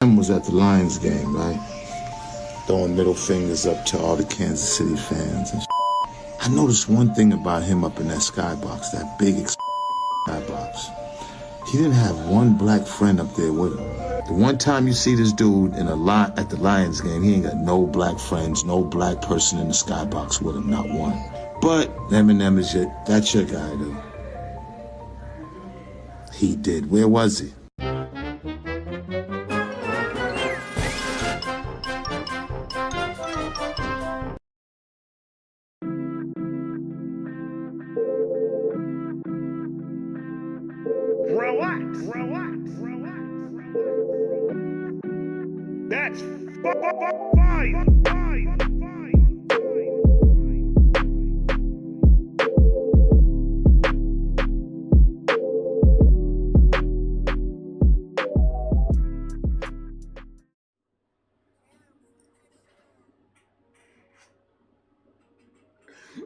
Was at the Lions game, right? Throwing middle fingers up to all the Kansas City fans and I noticed one thing about him up in that skybox, that big skybox. He didn't have one black friend up there with him. The one time you see this dude in a lot at the Lions game, he ain't got no black friends, no black person in the skybox with him, not one. But Eminem is that's your guy, though. He did. Where was he? Relax. That's fine.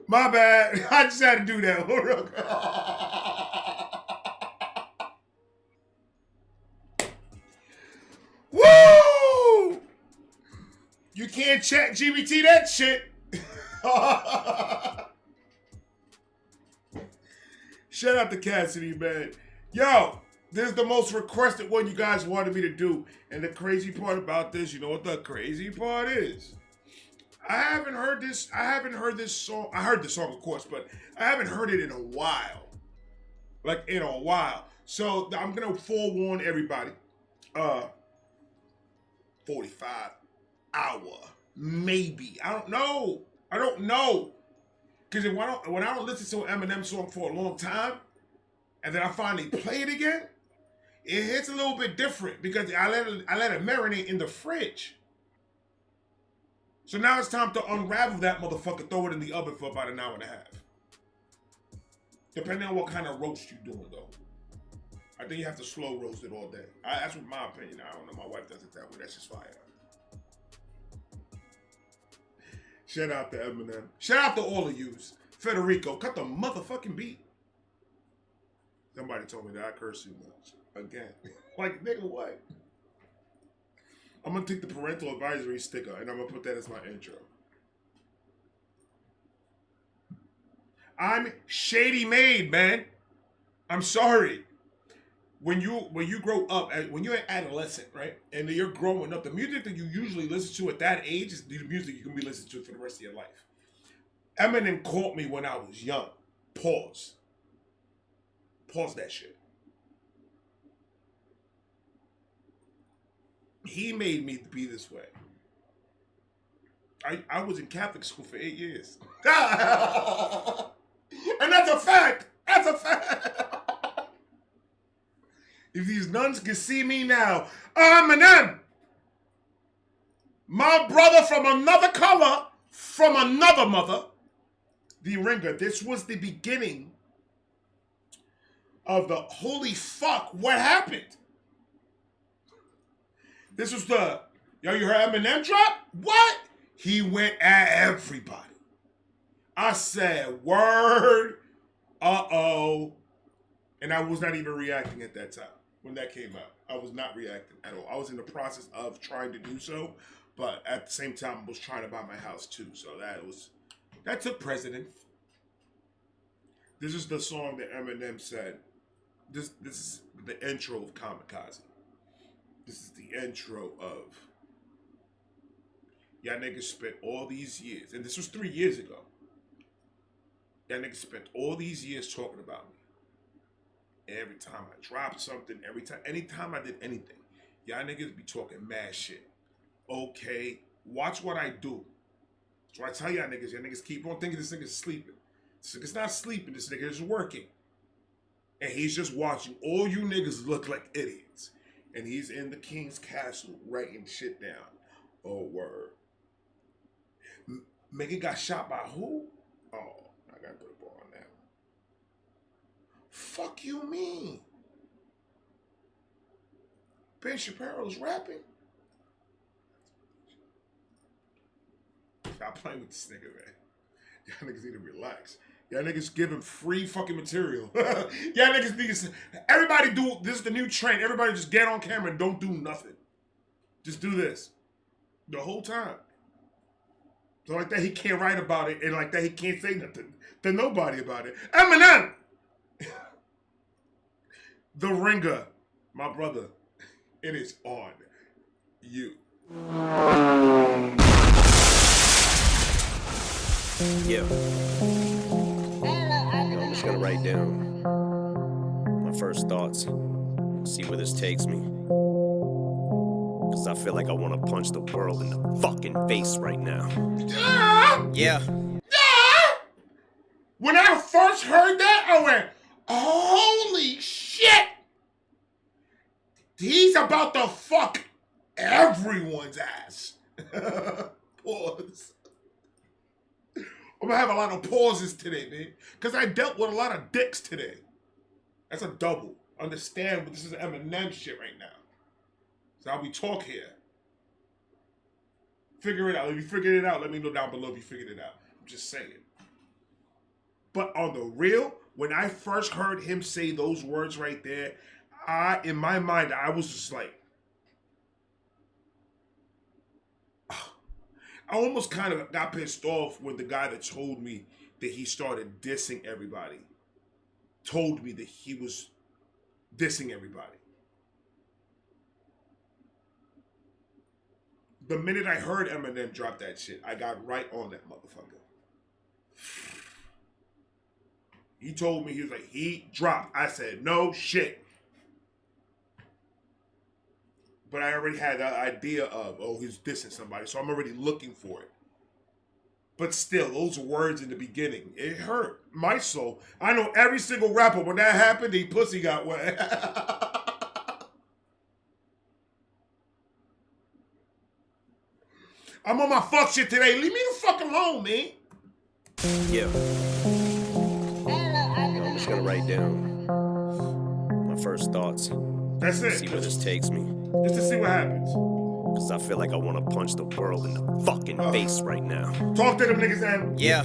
My bad. I just had to do that. Woo! You can't chat GBT that shit. Shout out to Cassidy, man. Yo, this is the most requested one you guys wanted me to do. And the crazy part about this, you know what the crazy part is? I haven't heard this song. I heard the song, of course, but I haven't heard it in a while. Like, in a while. So, I'm going to forewarn everybody. 45 hour. Maybe. I don't know. Because when I don't listen to an Eminem song for a long time, and then I finally play it again, it hits a little bit different because I let it marinate in the fridge. So now it's time to unravel that motherfucker, throw it in the oven for about an hour and a half. Depending on what kind of roast you're doing, though. I think you have to slow roast it all day. That's what my opinion. I don't know. My wife does it that way. That's just fire. Shout out to Eminem. Shout out to all of yous. Federico, cut the motherfucking beat. Somebody told me that I curse too much. Again. Like, nigga, what? I'm going to take the parental advisory sticker and I'm going to put that as my intro. I'm Shady made, man. I'm sorry. When you grow up, when you're an adolescent, right, and you're growing up, the music that you usually listen to at that age is the music you can be listening to for the rest of your life. Eminem caught me when I was young. Pause that shit. He made me be this way. I was in Catholic school for 8 years. And that's a fact. That's a fact. If these nuns can see me now, Eminem, my brother from another color, from another mother, the ringer. This was the beginning of the holy fuck, what happened? This was the, yo, you heard Eminem drop? What? He went at everybody. I said, word, uh-oh. And I was not even reacting at that time when that came out. I was not reacting at all. I was in the process of trying to do so, but at the same time, I was trying to buy my house too. So that took precedence. This is the song that Eminem said. This is the intro of Kamikaze. This is the intro of, y'all niggas spent all these years, and this was 3 years ago. Y'all niggas spent all these years talking about me. Every time I dropped something, anytime I did anything, y'all niggas be talking mad shit. Okay, watch what I do. So I tell y'all niggas keep on thinking this nigga's sleeping. This nigga's not sleeping, this nigga is working. And he's just watching all you niggas look like idiots. And he's in the king's castle writing shit down. Oh, word. Megan got shot by who? Oh, I gotta put a ball on that. Fuck you mean? Ben Shapiro's rapping? Stop playing with this nigga, man. Y'all niggas need to relax. Y'all niggas giving free fucking material. Y'all niggas need to, everybody do, this is the new trend. Everybody just get on camera and don't do nothing. Just do this. The whole time. So like that he can't write about it, and like that he can't say nothing to nobody about it. Eminem! The Ringer, my brother, it is on you. Yeah. I'm just gonna write down my first thoughts, see where this takes me. Cause I feel like I wanna punch the world in the fucking face right now. Yeah. When I first heard that, I went, holy shit! He's about to fuck everyone's ass. Pause. I'm gonna have a lot of pauses today, man. Because I dealt with a lot of dicks today. That's a double. Understand, but this is Eminem shit right now. That's how we talk here. Figure it out. If you figured it out, let me know down below if you figured it out. I'm just saying. But on the real, when I first heard him say those words right there, in my mind, I was just like, I almost kind of got pissed off when the guy that told me that he started dissing everybody told me that he was dissing everybody. The minute I heard Eminem drop that shit, I got right on that motherfucker. He told me, he was like, he dropped. I said, no shit. But I already had the idea of, oh, he's dissing somebody, so I'm already looking for it. But still, those words in the beginning, it hurt my soul. I know every single rapper, when that happened, the pussy got wet. I'm on my fuck shit today. Leave me the fuck alone, man. Yeah. I'm just gonna write down my first thoughts. That's it. See where this takes me. Just to see what happens. Cause I feel like I wanna punch the world in the fucking face right now. Talk to them niggas, Em. Yeah.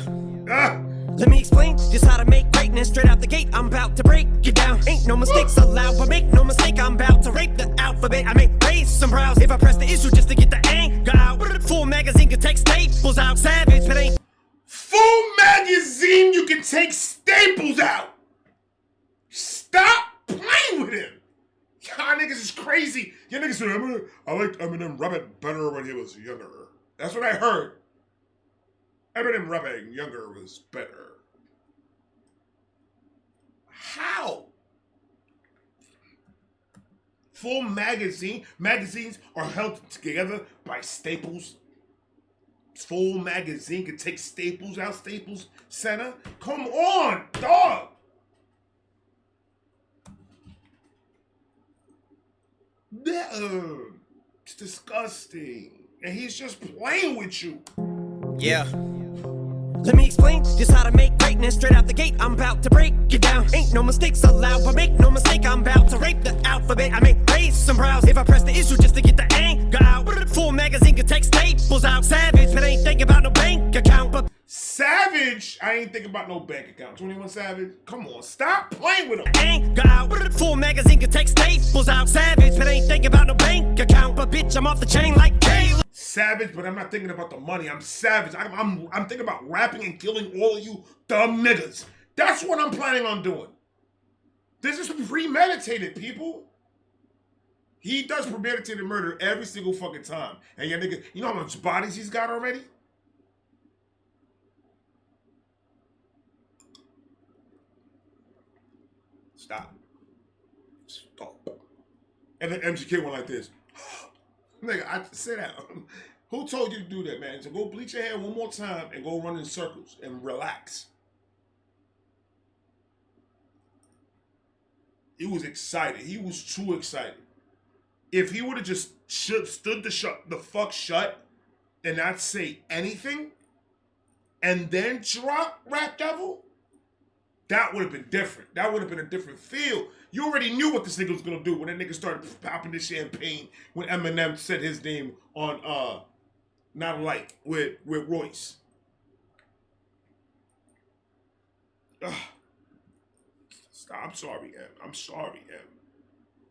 Let me explain just how to make greatness. Straight out the gate, I'm about to break it down. Ain't no mistakes allowed, but make no mistake, I'm about to rape the alphabet. I may raise some brows if I press the issue just to get the anger out. Full magazine can take staples out. Savage, but ain't Full magazine, you can take staples out. Stop playing with him. Y'all niggas is crazy. Y'all niggas say, I liked Eminem rapping better when he was younger. That's what I heard. Eminem rapping younger was better. How? Full magazines are held together by staples. Full magazine can take staples out, Staples Center. Come on, dog. It's disgusting. And he's just playing with you. Yeah. let me explain just how to make greatness. Straight out the gate, I'm about to break it down. Ain't no mistakes allowed, but make no mistake, I'm about to rape the alphabet. I may raise some brows if I press the issue just to get the anger out. Full magazine can take staples out. Savage, but ain't thinking about no bank account. But Savage, I ain't thinking about no bank account. 21 Savage, come on, stop playing with him. anger out. Full magazine can take staples out. Savage, but ain't thinking about no bank account. But bitch, I'm off the chain like Kayla. Savage, but I'm not thinking about the money. I'm savage. I'm thinking about rapping and killing all of you dumb niggas. That's what I'm planning on doing. This is premeditated, people. He does premeditated murder every single fucking time. And your nigga, you know how much bodies he's got already? Stop. And then MGK went like this. Nigga, I sit down. Who told you to do that, man? So go bleach your hair one more time and go run in circles and relax. He was excited. He was too excited. If he would have just stood the fuck shut and not say anything and then drop Rap Devil, that would have been different. That would have been a different feel. You already knew what this nigga was gonna do when that nigga started popping the champagne when Eminem said his name on Not Alike with Royce. Ugh. Stop. I'm sorry, Em. I'm sorry, Em.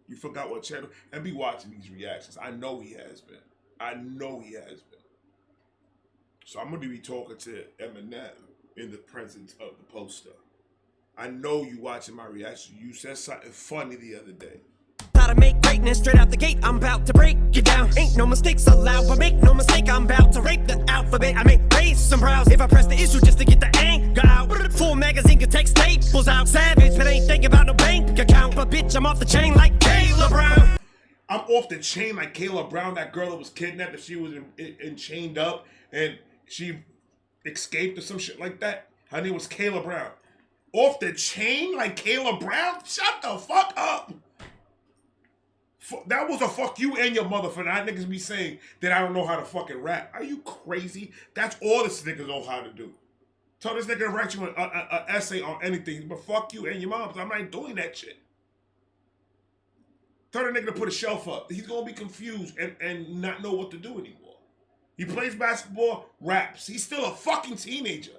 You forgot what channel? And be watching these reactions. I know he has been. I know he has been. So I'm going to be talking to Eminem in the presence of the poster. I know you watching my reaction. You said something funny the other day. How to make greatness straight out the gate, I'm about to break it down. Ain't no mistakes allowed, but make no mistake, I'm about to rape the alphabet. I may raise some brows if I press the issue just to get the anger out. Full magazine can take staples out. Savage, but ain't thinking about no bank account. But bitch, I'm off the chain like Caleb Brown. I'm off the chain like Caleb Brown, that girl that was kidnapped, that she was in chained up and she escaped or some shit like that. Her name was Caleb Brown. Off the chain like Caleb Brown? Shut the fuck up. That was a fuck you and your mother for that. Niggas be saying that I don't know how to fucking rap. Are you crazy? That's all this nigga know how to do. Tell this nigga to write you an essay on anything, but fuck you and your mom. I'm not doing that shit. Tell the nigga to put a shelf up. He's gonna be confused and not know what to do anymore. He plays basketball, raps. He's still a fucking teenager.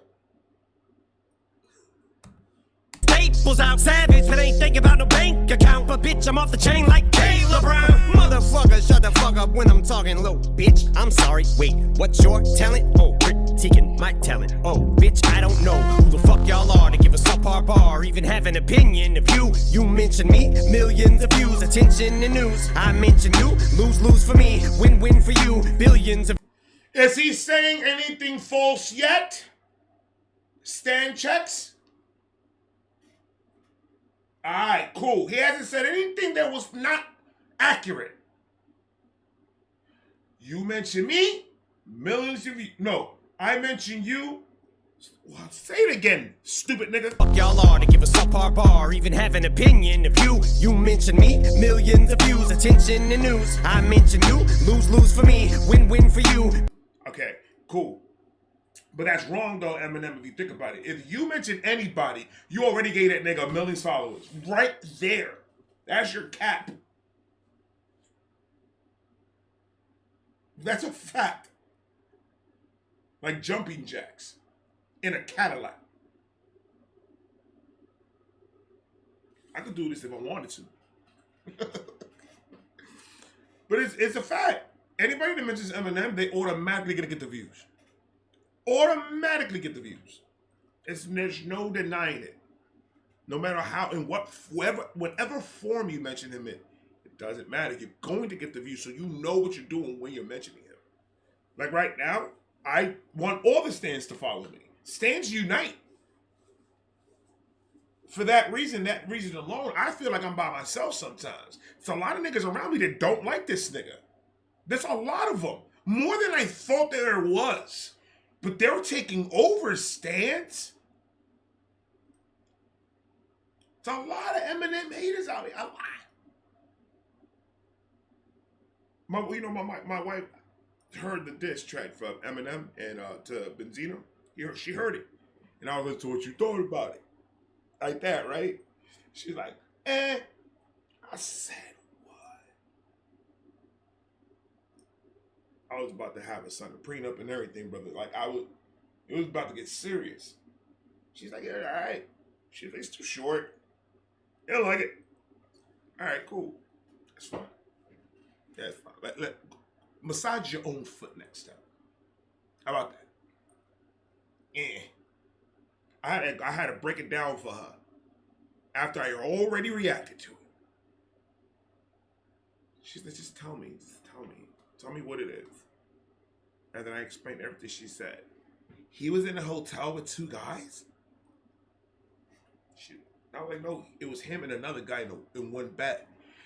Staples out, savage, but ain't thinking about no bank account. But bitch, I'm off the chain like Caleb Brown. Motherfucker, shut the fuck up when I'm talking low. Bitch, I'm sorry. Wait, what's your talent? Oh, critiquing my talent. Oh, bitch, I don't know who the fuck y'all are to give a subpar bar, even have an opinion of you. You mention me, millions of views, attention and news. I mention you, lose for me, win for you, billions of. Is he saying anything false yet? Stan checks? Alright, cool. He hasn't said anything that was not accurate. You mentioned me, millions of you. No, I mentioned you. Well, say it again, stupid nigga. Fuck y'all are to give a subpar bar, even have an opinion of you. You mention me, millions of views, attention and news. I mention you, lose for me, win for you. Okay, cool. But that's wrong though, Eminem, if you think about it. If you mention anybody, you already gave that nigga 1 million followers. Right there. That's your cap. That's a fact. Like jumping jacks in a Cadillac. I could do this if I wanted to. But it's a fact. Anybody that mentions Eminem, they automatically gonna get the views. Automatically get the views. There's no denying it. No matter how, in whatever form you mention him in, it doesn't matter. You're going to get the views, so you know what you're doing when you're mentioning him. Like right now, I want all the stands to follow me. Stands unite. For that reason alone, I feel like I'm by myself sometimes. There's a lot of niggas around me that don't like this nigga. There's a lot of them. More than I thought there was. But they're taking over stands. There's a lot of Eminem haters out here. A lot. My wife heard the diss track from Eminem and to Benzino. She heard it. And I was listening to what you thought about it. Like that, right? She's like, I said what? I was about to have a son, a prenup and everything, brother. Like it was about to get serious. She's like, yeah, all right. She's like, it's too short. You don't like it. All right, cool. That's fine. That's fine. Massage your own foot next time. How about that? Yeah. I had to break it down for her after I already reacted to it. She's like, just tell me. Tell me what it is. And then I explained everything she said. He was in a hotel with 2 guys? I was like, no, it was him and another guy in one bed.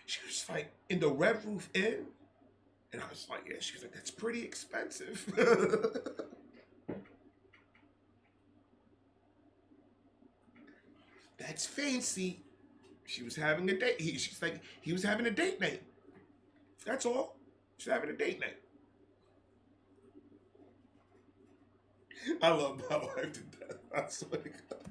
She was like, in the Red Roof Inn? And I was like, yeah. She was like, that's pretty expensive. That's fancy. She was having a date. She's like, he was having a date night. That's all. She's having a date night. I love my wife to death. I swear to God.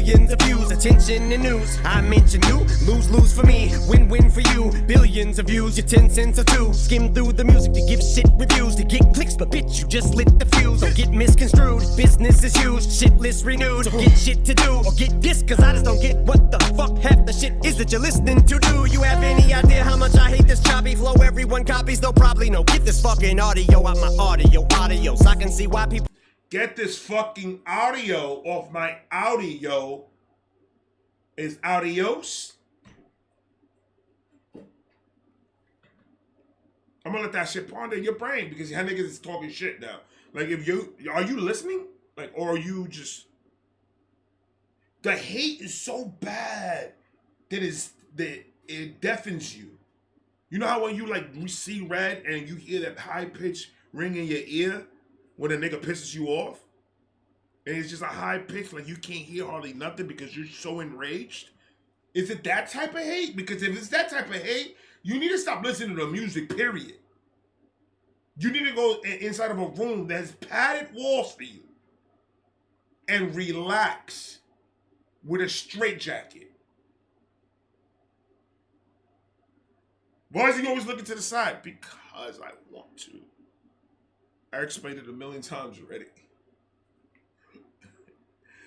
millions of views, attention and news. I mention you, lose for me, win for you. Billions of views, your 10 cents or two. Skim through the music to give shit reviews, to get clicks, but bitch, you just lit the fuse. Don't get misconstrued, business is huge, shit list renewed. So get shit to do, or get this, cause I just don't get what the fuck half the shit is that you're listening to. Do you have any idea how much I hate this choppy flow? Everyone copies, they'll probably know. Get this fucking audio out my audio, so I can see why people. Get this fucking audio off my audio. Is adios? I'm gonna let that shit ponder in your brain because y'all niggas is talking shit now. Like, are you listening? Like, or are you just... The hate is so bad that it deafens you. You know how when you like see red and you hear that high pitch ring in your ear when a nigga pisses you off? And it's just a high pitch, like you can't hear hardly nothing because you're so enraged? Is it that type of hate? Because if it's that type of hate, you need to stop listening to music, period. You need to go inside of a room that has padded walls for you and relax with a straitjacket. Why is he always looking to the side? Because I want to. I explained it a million times already.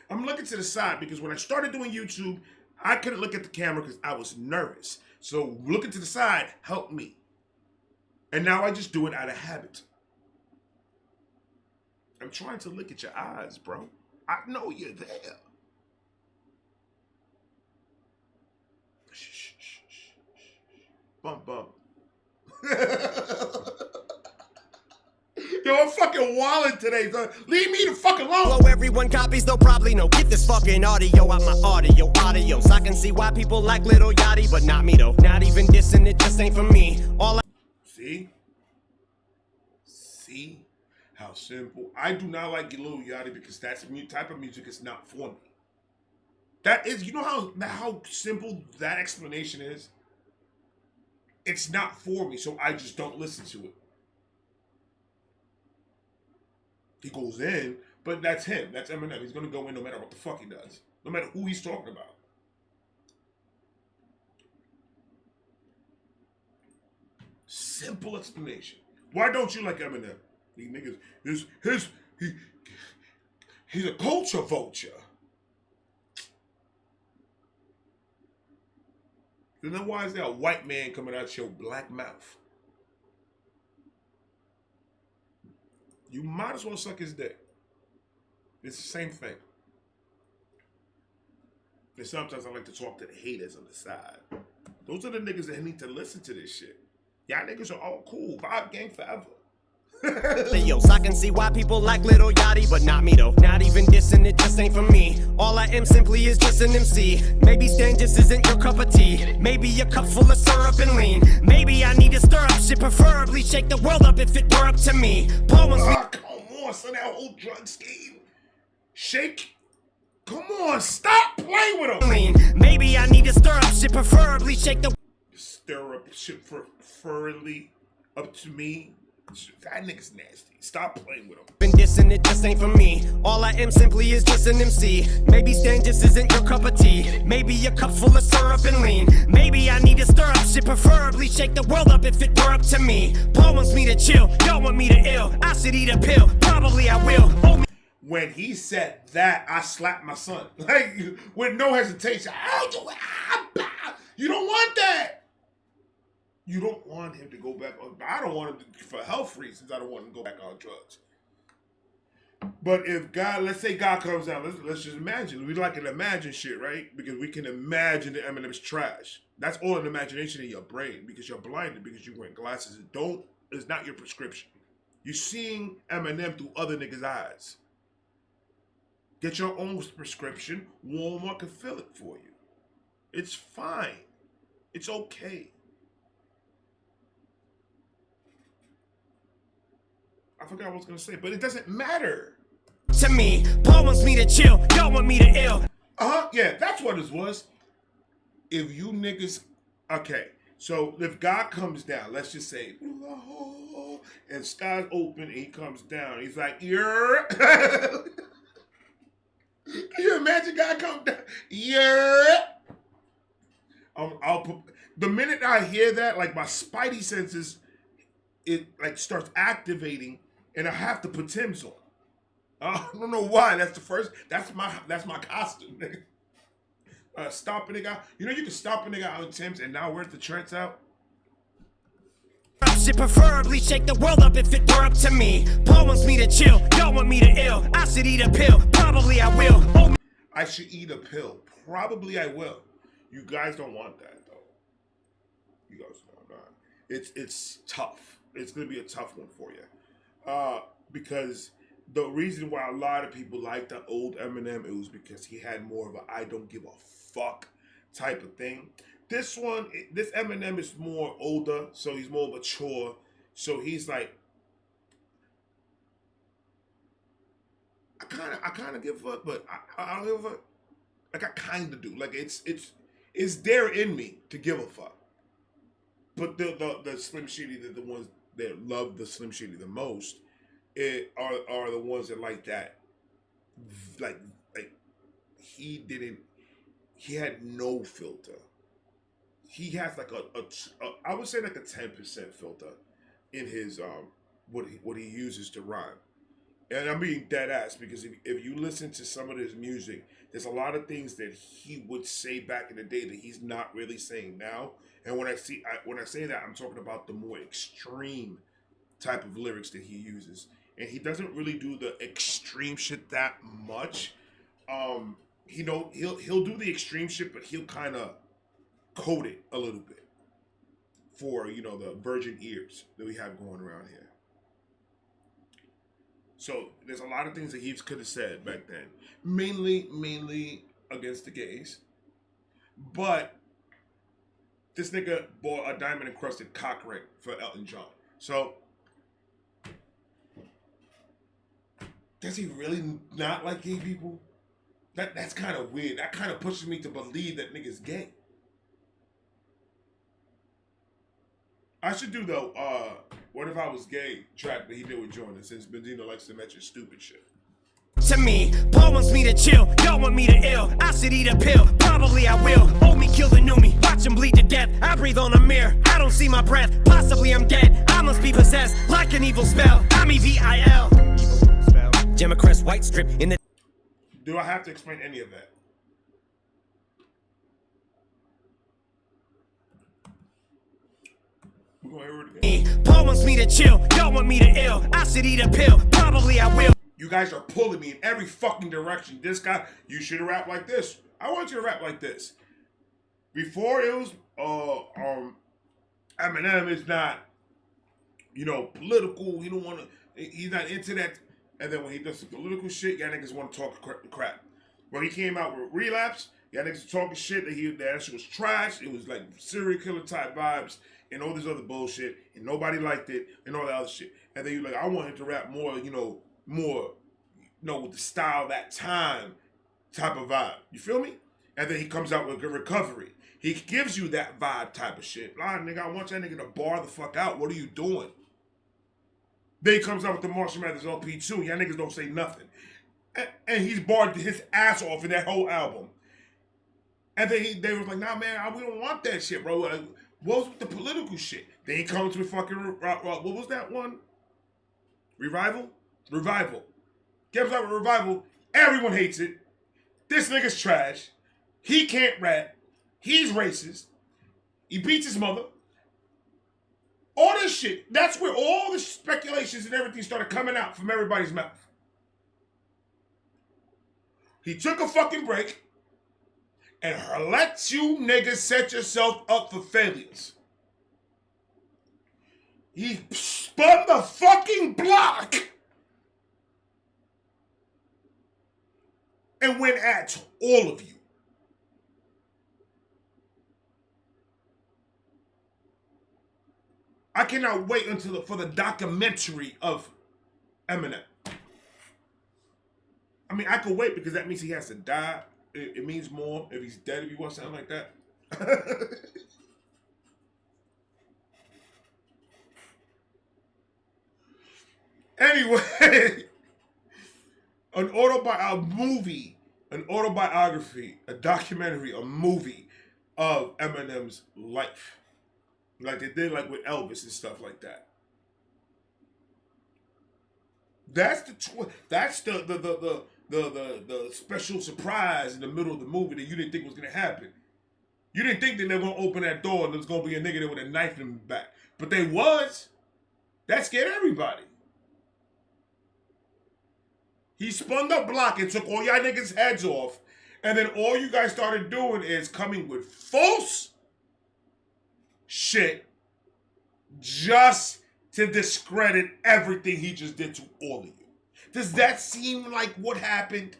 I'm looking to the side because when I started doing YouTube, I couldn't look at the camera because I was nervous. So looking to the side helped me. And now I just do it out of habit. I'm trying to look at your eyes, bro. I know you're there. Shh, shh, shh, shh. Bump, bump. Yo, I'm fucking wildin' today, son. Leave me the fuck alone. Although everyone copies, they'll probably know. Get this fucking audio out my audio, so I can see why people like Little Yachty, but not me though. Not even dissing, it just ain't for me. See how simple. I do not like Lil Yachty because that's the type of music is not for me. That is, you know how simple that explanation is? It's not for me, so I just don't listen to it. He goes in, but that's him. That's Eminem. He's going to go in no matter what the fuck he does. No matter who he's talking about. Simple explanation. Why don't you like Eminem? These niggas, he's a culture vulture. And then why is there a white man coming out your black mouth? You might as well suck his dick. It's the same thing. And sometimes I like to talk to the haters on the side. Those are the niggas that need to listen to this shit. Y'all niggas are all cool. Vibe gang forever. So I can see why people like Little Yachty, but not me though. Not even dissing, it just ain't for me. All I am simply is just an MC. Maybe Stan just isn't your cup of tea. Maybe a cup full of syrup and lean. Maybe I need to stir up shit, preferably shake the world up if it were up to me. Paul wants me. Come on, son, that whole drug scheme. Shake. Come on, stop playing with him. Maybe I need to stir up shit, preferably shake the. Stir up shit preferably up to me. That nigga's nasty. Stop playing with him. Been dissing, it just ain't for me. All I am simply is just an MC. Maybe Stan just isn't your cup of tea. Maybe a cup full of syrup and lean. Maybe I need to stir up shit, preferably shake the world up if it were up to me. Paul wants me to chill, y'all want me to ill. I should eat a pill, probably I will. When he said that, I slapped my son. Like, with no hesitation. You don't want that. You don't want him to go back on. I don't want him to, for health reasons. I don't want him to go back on drugs. But if God, let's say God comes down, let's just imagine. We like to imagine shit, right? Because we can imagine that Eminem's trash. That's all an imagination in your brain because you're blinded because you wear glasses. It's not your prescription. You're seeing Eminem through other niggas' eyes. Get your own prescription. Walmart can fill it for you. It's fine. It's okay. I forgot what I was going to say, but it doesn't matter. To me, Paul wants me to chill, y'all want me to ill. Yeah, that's what it was. If you niggas, okay, so if God comes down, let's just say, and sky's open and he comes down, he's like, you're, Can you imagine God come down? Yeah. I'll put, the minute I hear that, like my spidey senses, it like starts activating, and I have to put Tim's on. I don't know why. That's my costume, nigga. Stop a nigga out. You know you can stop a nigga out in Tim's and now wear the Trents out. Should preferably shake the world up if it were up to me. Paul wants me to chill, y'all want me to ill. I should eat a pill, probably I will. Oh, I should eat a pill. Probably I will. You guys don't want that though. You guys don't want that. It's tough. It's gonna be a tough one for you. Because the reason why a lot of people like the old Eminem, it was because he had more of a I don't give a fuck type of thing. This Eminem is more older, so he's more mature. So he's like, I kind of give a fuck, but I don't give a fuck. Like I kind of do. Like it's there in me to give a fuck. But the Slim Shady, the ones that love the Slim Shady the most, are the ones that like that. Like he had no filter. He has like a I would say like a 10% filter in his what he uses to rhyme. And I'm being dead ass because if you listen to some of his music, there's a lot of things that he would say back in the day that he's not really saying now. And when I say that, I'm talking about the more extreme type of lyrics that he uses. And he doesn't really do the extreme shit that much. He'll do the extreme shit, but he'll kind of code it a little bit for the virgin ears that we have going around here. So there's a lot of things that he could have said back then, mainly against the gays. But this nigga bought a diamond encrusted cock ring for Elton John. So does he really not like gay people? That's kind of weird. That kind of pushes me to believe that nigga's gay. I should do the What If I Was Gay track that he did with Jordan, since Benzino likes to mention stupid shit. to me, Paul wants me to chill, y'all want me to ill. I should eat a pill, probably I will. Old me kill the new me, watch him bleed to death. I breathe on a mirror, I don't see my breath. Possibly I'm dead, I must be possessed like an evil spell. I'm EVIL. Gemma Crest white strip in the. Do I have to explain any of that? We're gonna hear it again. Paul wants me to chill, y'all want me to ill. I should eat a pill, probably I will. You guys are pulling me in every fucking direction. This guy, you should rap like this. I want you to rap like this. Before it was, Eminem is not, political. He don't want to. He's not into that. And then when he does the political shit, y'all niggas want to talk crap. When he came out with Relapse, y'all niggas talking shit that shit was trash. It was like serial killer type vibes and all this other bullshit, and nobody liked it and all that other shit. And then you're like, I want him to rap more, with the style, that time type of vibe. You feel me? And then he comes out with Good Recovery. He gives you that vibe type of shit. Nigga, I want that nigga to bar the fuck out. What are you doing? Then he comes out with the Marshall Mathers LP2. Y'all niggas don't say nothing. And he's barred his ass off in that whole album. And then they was like, nah, man, we don't want that shit, bro. Like, what was with the political shit? Then he comes with fucking, what was that one? Revival? Comes out with Revival. Everyone hates it. This nigga's trash. He can't rap. He's racist. He beats his mother. All this shit. That's where all the speculations and everything started coming out from everybody's mouth. He took a fucking break and let you niggas set yourself up for failures. He spun the fucking block and went at all of you. I cannot wait for the documentary of Eminem. I mean, I could wait because that means he has to die. It means more if he's dead, if you want something like that. Anyway, a movie an autobiography, a documentary, a movie of Eminem's life, like they did like with Elvis and stuff like that. That's the special surprise in the middle of the movie that you didn't think was gonna happen. You didn't think that they were gonna open that door and there's gonna be a nigga there with a knife in the back, but they was. That scared everybody. He spun the block and took all y'all niggas' heads off, and then all you guys started doing is coming with false shit just to discredit everything he just did to all of you. Does that seem like what happened?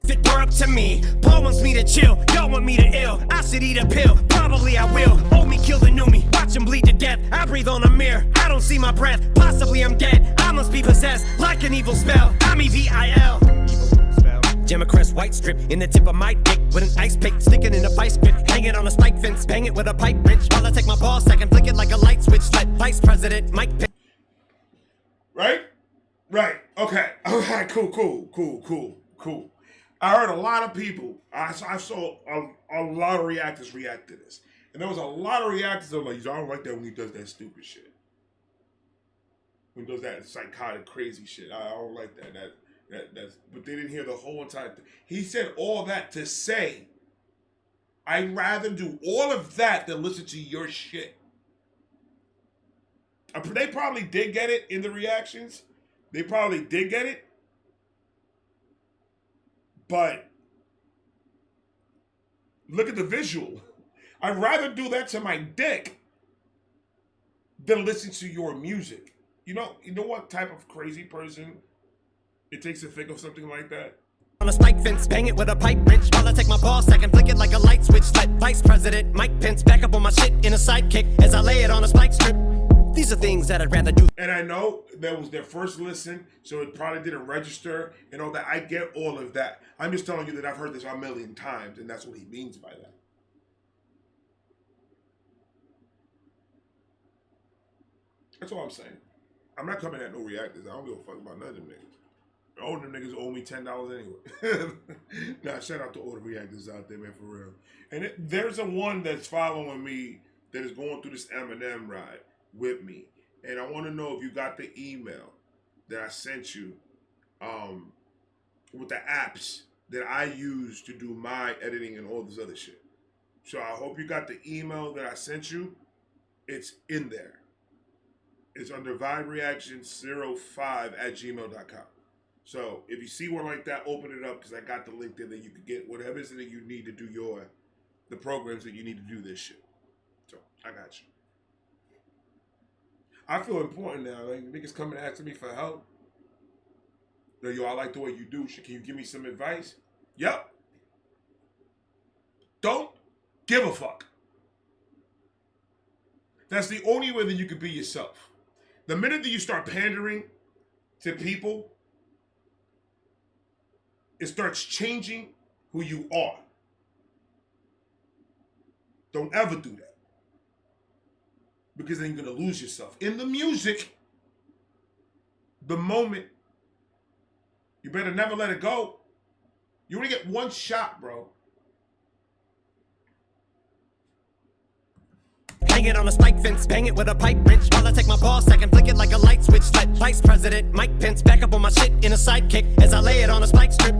If it were up to me, Paul wants me to chill, y'all want me to ill. I should eat a pill, probably I will. Old me kill the new me, watch him bleed to death. I breathe on a mirror, I don't see my breath. Possibly I'm dead, I must be possessed like an evil spell. I'm EVIL. Democrat's white strip in the tip of my dick with an ice pick, sticking in a vice grip, hang it on a spike fence, bang it with a pipe wrench while I take my ball sack and flick it like a light switch. Let Vice President Mike Pence. Right. Okay. Cool. I heard a lot of people. I saw a lot of reactors react to this, and there was a lot of reactors that were like, "I don't like that when he does that stupid shit. When he does that psychotic, crazy shit. I don't like that. That's." But they didn't hear the whole entire thing. He said all that to say, "I'd rather do all of that than listen to your shit." They probably did get it in the reactions. They probably did get it. But look at the visual. I'd rather do that to my dick than listen to your music. You know what type of crazy person it takes to think of something like that? On a spike fence, bang it with a pipe wrench while I take my ball sack and flick it like a light switch. Let Vice President Mike Pence back up on my shit in a sidekick as I lay it on a spike strip. These are things that I'd rather do. And I know that was their first listen, so it probably didn't register and all that. I get all of that. I'm just telling you that I've heard this a million times, and that's what he means by that. That's all I'm saying. I'm not coming at no reactors. I don't give a fuck about none of them niggas. All them niggas owe me $10 anyway. Nah, shout out to all the reactors out there, man, for real. And there's a one that's following me that is going through this Eminem ride with me, and I want to know if you got the email that I sent you with the apps that I use to do my editing and all this other shit. So I hope you got the email that I sent you. It's in there. It's under vibereaction05@gmail.com. So if you see one like that, open it up, because I got the link there that you can get whatever it is that you need to do the programs that you need to do this shit. So I got you. I feel important now. Like, niggas coming asking me for help. Yo, I like the way you do shit. Can you give me some advice? Yep. Don't give a fuck. That's the only way that you can be yourself. The minute that you start pandering to people, it starts changing who you are. Don't ever do that. Because then you're going to lose yourself. In the music, the moment, you better never let it go. You only get one shot, bro. Hang it on a spike fence, bang it with a pipe wrench while I take my ball sack and flick it like a light switch. Let Vice President Mike Pence back up on my shit in a sidekick as I lay it on a spike strip.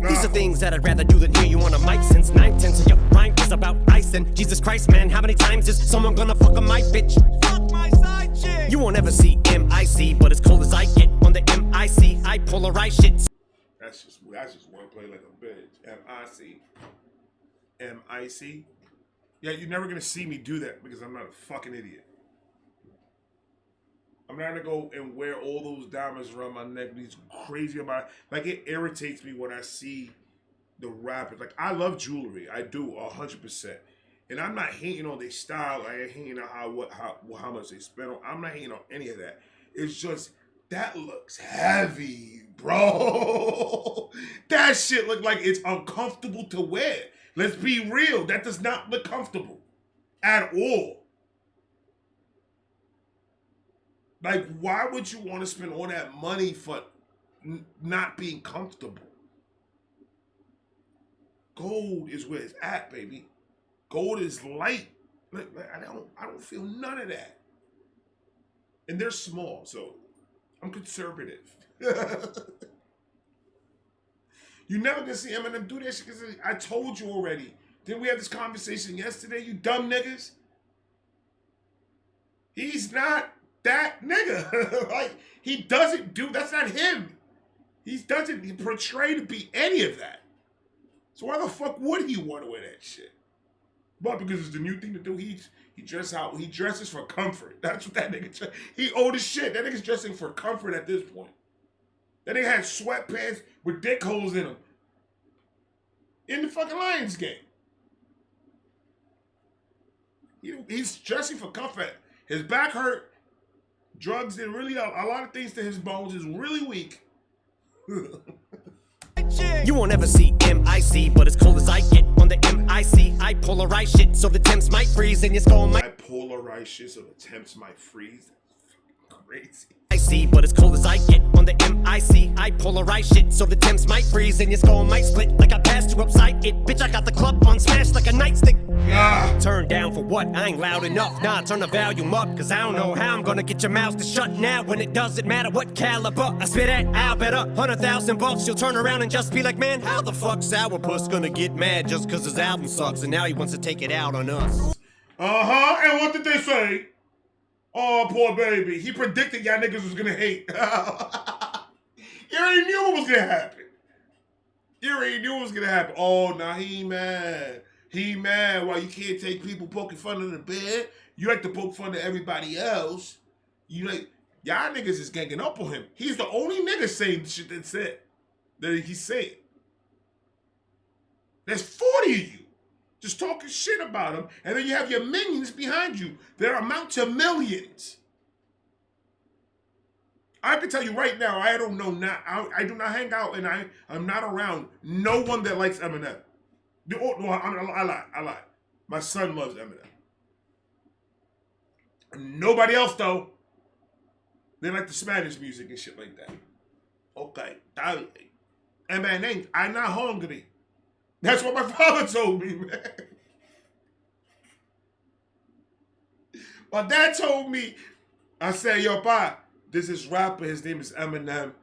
These are things that I'd rather do than hear you on a mic since 9/10 of your rhyme is about icing. Jesus Christ, man, how many times is someone gonna fuck on my bitch? Fuck my side chick. You won't ever see MIC, but as cold as I get on the MIC, I polarize shit. That's just wordplay like a bitch. MIC. Yeah, you're never gonna see me do that because I'm not a fucking idiot. I'm not gonna go and wear all those diamonds around my neck. These crazy about, like, it irritates me when I see the rappers. Like, I love jewelry, I do 100%, and I'm not hating on their style. I ain't hating on how much they spend on. I'm not hating on any of that. It's just that looks heavy, bro. That shit look like it's uncomfortable to wear. Let's be real. That does not look comfortable at all. Like, why would you want to spend all that money for not being comfortable? Gold is where it's at, baby. Gold is light. Like, I don't feel none of that. And they're small, so I'm conservative. You never gonna see Eminem do that shit because I told you already. Didn't we have this conversation yesterday, you dumb niggas? He's not that nigga. Like, he doesn't do, that's not him. He doesn't portray to be any of that. So why the fuck would he want to wear that shit? But because it's the new thing to do, he dresses for comfort. That's what that nigga, he old as shit. That nigga's dressing for comfort at this point. That nigga had sweatpants with dick holes in them. In the fucking Lions game. He's dressing for comfort. His back hurt. Drugs did really a lot of things to his bones. Is really weak. You won't ever see MIC, but as cold as I get on the MIC, I polarize shit so the temps might freeze and your skull might. I polarize shit so the temps might freeze. That's crazy. I see, but as cold as I get on the MIC, I polarize shit so the temps might freeze and your skull might split like I passed you upside it. Bitch, I got the club on smash like a nightstick. Turn down for what? I ain't loud enough. Nah, turn the volume up, cause I don't know how I'm gonna get your mouth to shut now when it doesn't matter what caliber I spit at. I'll bet $100,000 you'll turn around and just be like, man, how the fuck Sourpuss gonna get mad just cause his album sucks and now he wants to take it out on us? And what did they say? Oh, poor baby. He predicted y'all niggas was gonna hate. You already knew what was gonna happen. You already knew what was gonna happen. Oh, now he mad. He mad. Why you can't take people poking fun of the bed? You like to poke fun of everybody else. You like, y'all niggas is ganging up on him. He's the only nigga saying the shit that he's saying. There's 40 of you just talking shit about him, and then you have your minions behind you that amount to millions. I can tell you right now, I don't know not. I do not hang out, and I'm not around no one that likes Eminem. No, I lie. My son loves Eminem. Nobody else though. They like the Spanish music and shit like that. Okay, Eminem, I'm not hungry. That's what my father told me, man. My dad told me, I said, yo, pa, this is rapper, his name is Eminem.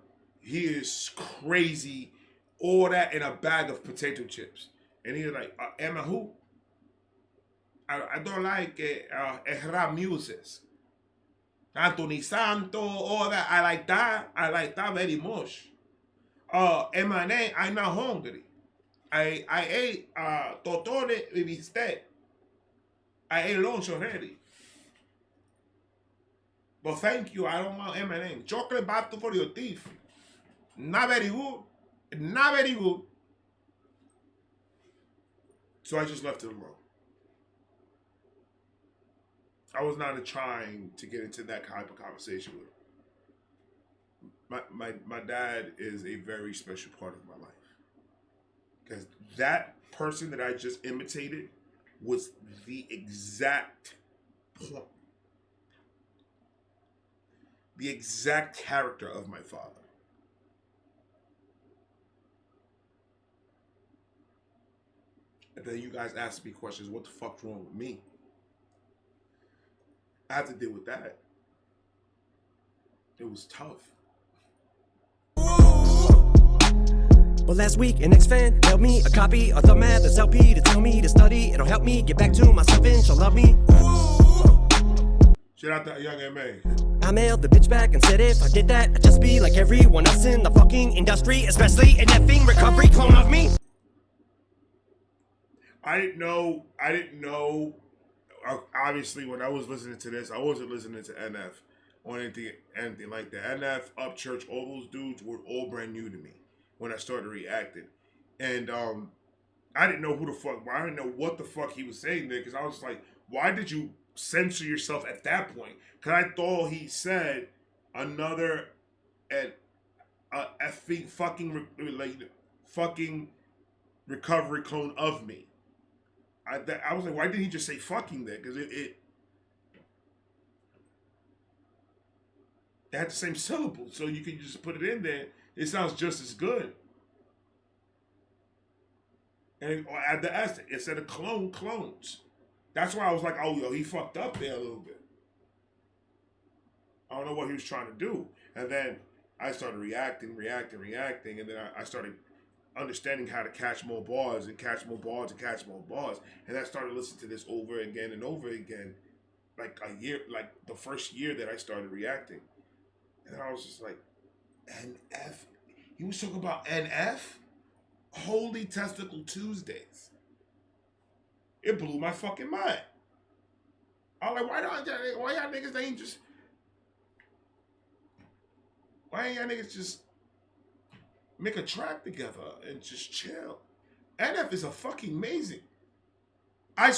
He is crazy. All that in a bag of potato chips. And he was like, Emma who? I don't like rap music. Anthony Santo, all that. I like that. I like that very much. Eminem, I'm not hungry. I ate totole with bistec. I ate lunch already. But thank you, I don't want M&M. Chocolate bad for your teeth. Not very good. Not very good. So I just left it alone. I was not trying to get into that type of conversation with him. My dad is a very special part of my life. Because that person that I just imitated was the exact point. The exact character of my father. And then you guys ask me questions, what the fuck's wrong with me? I have to deal with that. It was tough. Well, last week, an ex-fan mailed me a copy of the Mathers LP to tell me to study. It'll help me get back to myself and she'll love me. Shout out to young M.A. I mailed the bitch back and said if I did that, I'd just be like everyone else in the fucking industry, especially an effing recovery clone of me. I didn't know. Obviously, when I was listening to this, I wasn't listening to NF or anything like that. NF, Upchurch, all those dudes were all brand new to me when I started reacting. And I didn't know who the fuck, I didn't know what the fuck he was saying there, because I was like, why did you censor yourself at that point? Because I thought he said another fucking recovery clone of me. I was like, why didn't he just say fucking there? Because It had the same syllable, so you can just put it in there. It sounds just as good. And at the S, instead of clones. That's why I was like, oh, yo, he fucked up there a little bit. I don't know what he was trying to do. And then I started reacting, and then I started understanding how to catch more bars and catch more bars and catch more bars. And I started listening to this over again and over again, like a year, like the first year that I started reacting. And I was just like, NF? He was talking about NF? Holy Testicle Tuesdays. It blew my fucking mind. I was like, why y'all niggas ain't just, why ain't y'all niggas just make a track together and just chill? NF is a fucking amazing. I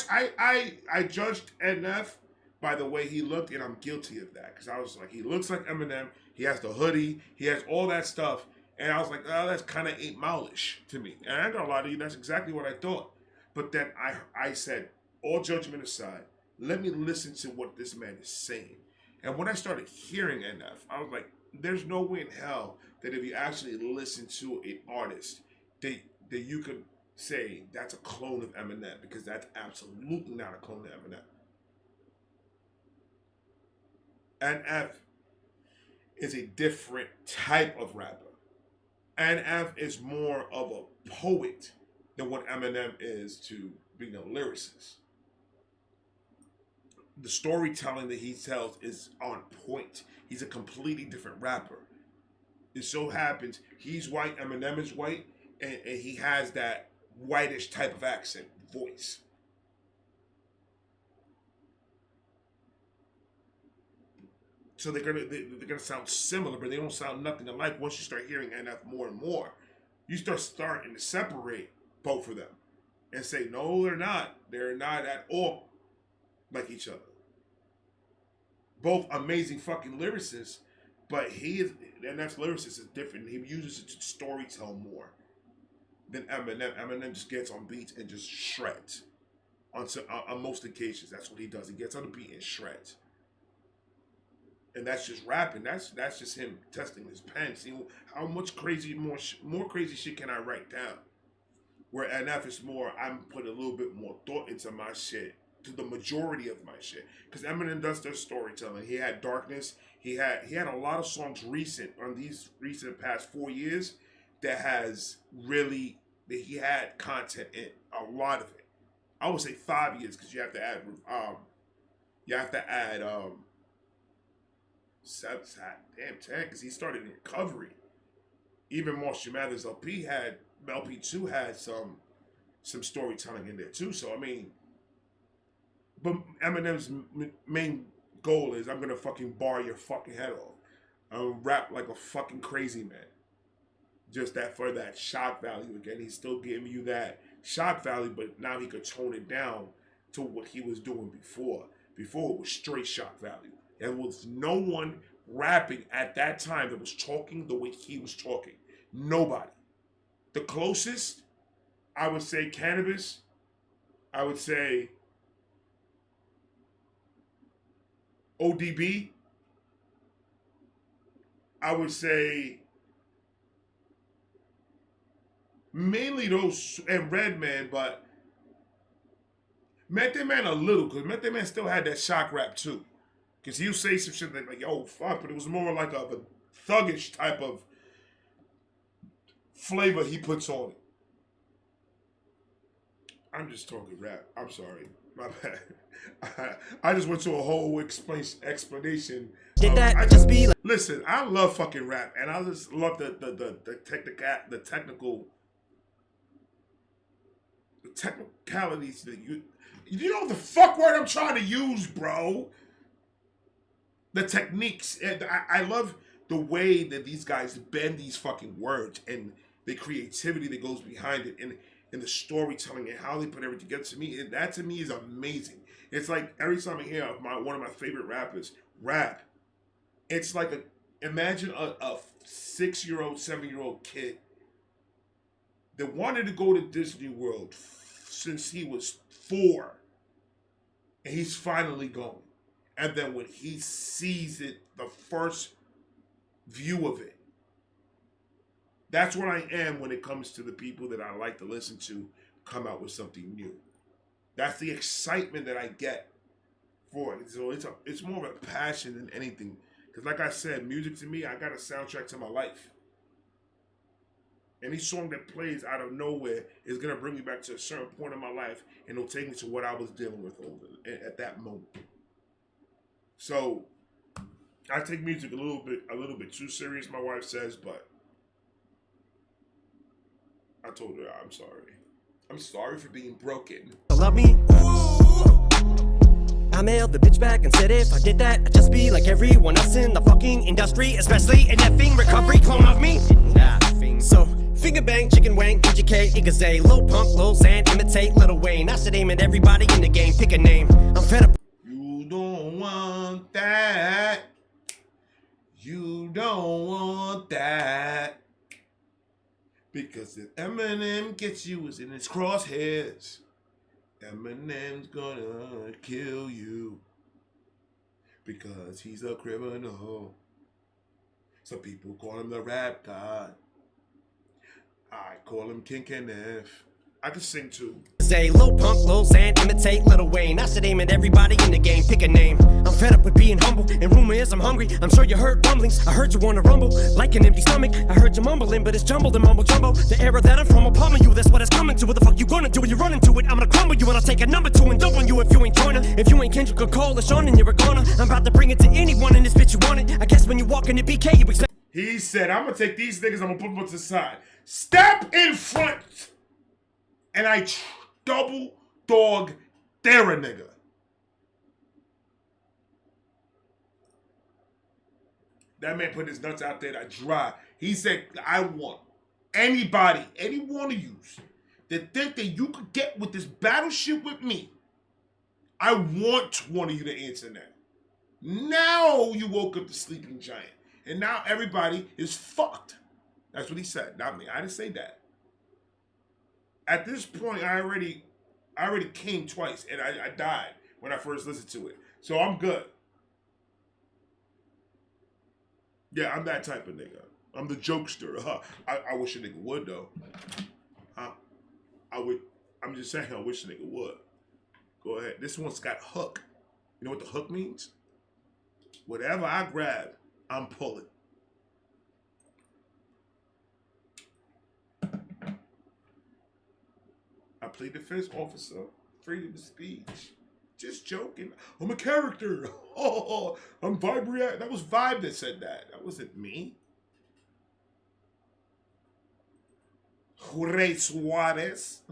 judged NF by the way he looked, and I'm guilty of that. Because I was like, he looks like Eminem, he has the hoodie, he has all that stuff. And I was like, oh, that's kind of 8 Mile-ish to me. And I ain't gonna lie to you, that's exactly what I thought. But then I said, all judgment aside, let me listen to what this man is saying. And when I started hearing NF, I was like, there's no way in hell that if you actually listen to an artist, that you could say that's a clone of Eminem, because that's absolutely not a clone of Eminem. NF is a different type of rapper. NF is more of a poet than what Eminem is to being a lyricist. The storytelling that he tells is on point. He's a completely different rapper. It so happens he's white, Eminem is white, and he has that whitish type of accent voice. So they're gonna sound similar, but they don't sound nothing alike. Once you start hearing NF more and more, you starting to separate both of them and say, no, they're not. They're not at all like each other. Both amazing fucking lyricists, but NF's lyricist is different. He uses it to storytell more than Eminem. Eminem just gets on beats and just shreds. On most occasions, that's what he does. He gets on the beat and shreds. And that's just rapping. That's just him testing his pen, seeing how much more crazy shit can I write down. Where NF is more, I'm putting a little bit more thought into my shit, to the majority of my shit. Because Eminem does their storytelling. He had Darkness. He had a lot of songs on these recent past 4 years that he had content in, a lot of it. I would say 5 years, because you have to add 10, because he started in recovery. Even Marshall Mathers LP2 had some storytelling in there too. So I mean, but Eminem's main goal is, I'm gonna fucking bar your fucking head off. I'm rap like a fucking crazy man. Just that for that shock value again. He's still giving you that shock value, but now he could tone it down to what he was doing before. Before it was straight shock value. There was no one rapping at that time that was talking the way he was talking. Nobody. The closest, I would say Cannabis. I would say ODB. I would say mainly those, and Redman, but Method Man a little, because Method Man still had that shock rap too. Because he'll say some shit like, yo, fuck, but it was more like a thuggish type of flavor he puts on it. I'm just talking rap. I'm sorry. My bad. I just went to a whole explanation. Listen, I love fucking rap, and I just love the technicalities that you know the fuck word I'm trying to use, bro. The techniques. And I love the way that these guys bend these fucking words and the creativity that goes behind it, and the storytelling and how they put everything together. To me, that to me is amazing. It's like every time I hear one of my favorite rappers rap, it's like imagine a 6-year-old, 7-year-old kid that wanted to go to Disney World since he was 4, and he's finally going. And then when he sees it the first view of it. That's what I am when it comes to the people that I like to listen to come out with something new. That's the excitement that I get for it. So it's more of a passion than anything. Because like I said, music to me, I got a soundtrack to my life. Any song that plays out of nowhere is going to bring me back to a certain point in my life, and it'll take me to what I was dealing with at that moment. So I take music a little bit too serious, my wife says, but I told her I'm sorry. I'm sorry for being broken. Love me? Ooh. I mailed the bitch back and said if I did that, I'd just be like everyone else in the fucking industry, especially an effing recovery clone of me. So, finger bang, chicken wang, EGK, Igaze, Lil Pump, Lil Xan, imitate Lil Wayne. I should aim at everybody in the game, pick a name. I'm fed up. You don't want that. You don't want that. Because if Eminem gets you, it's in his crosshairs. Eminem's gonna kill you. Because he's a criminal. Some people call him the rap god. I call him King Kenneth. I can sing too. Say Lil Pump, Lil Xan, imitate Lil Wayne. I should aim at everybody in the game, pick a name. I'm fed up with being humble, and rumor is I'm hungry. I'm sure you heard rumblings, I heard you wanna rumble. Like an empty stomach, I heard you mumbling, but it's jumbled and mumble jumbo. The era that I'm from will pummel you, that's what it's coming to. What the fuck you gonna do when you run into it? I'm gonna crumble you, and I'll take a number 2 and dump on you if you ain't joiner. If you ain't Kendrick or Cole or Sean, then you're a goner. I'm about to bring it to anyone in this bitch you want it. I guess when you walk in the BK, you expect. He said, I'm gonna take these niggas, I'm gonna put them to the side. Step in front, and I double dog dare a nigga. That man put his nuts out there that dry. He said, I want anybody, any one of you that think that you could get with this battle shit with me. I want one of you to answer that. Now you woke up the sleeping giant. And now everybody is fucked. That's what he said, not me. I didn't say that. At this point, I already came twice, and I died when I first listened to it. So I'm good. Yeah, I'm that type of nigga. I'm the jokester. I wish a nigga would, though. I'm just saying, I wish a nigga would. Go ahead. This one's got hook. You know what the hook means? Whatever I grab, I'm pulling. I plead the fifth, officer. Freedom of speech. Just joking. I'm a character. Oh, I'm Vibe. That was Vibe that said that. That wasn't me. Jorge Suarez.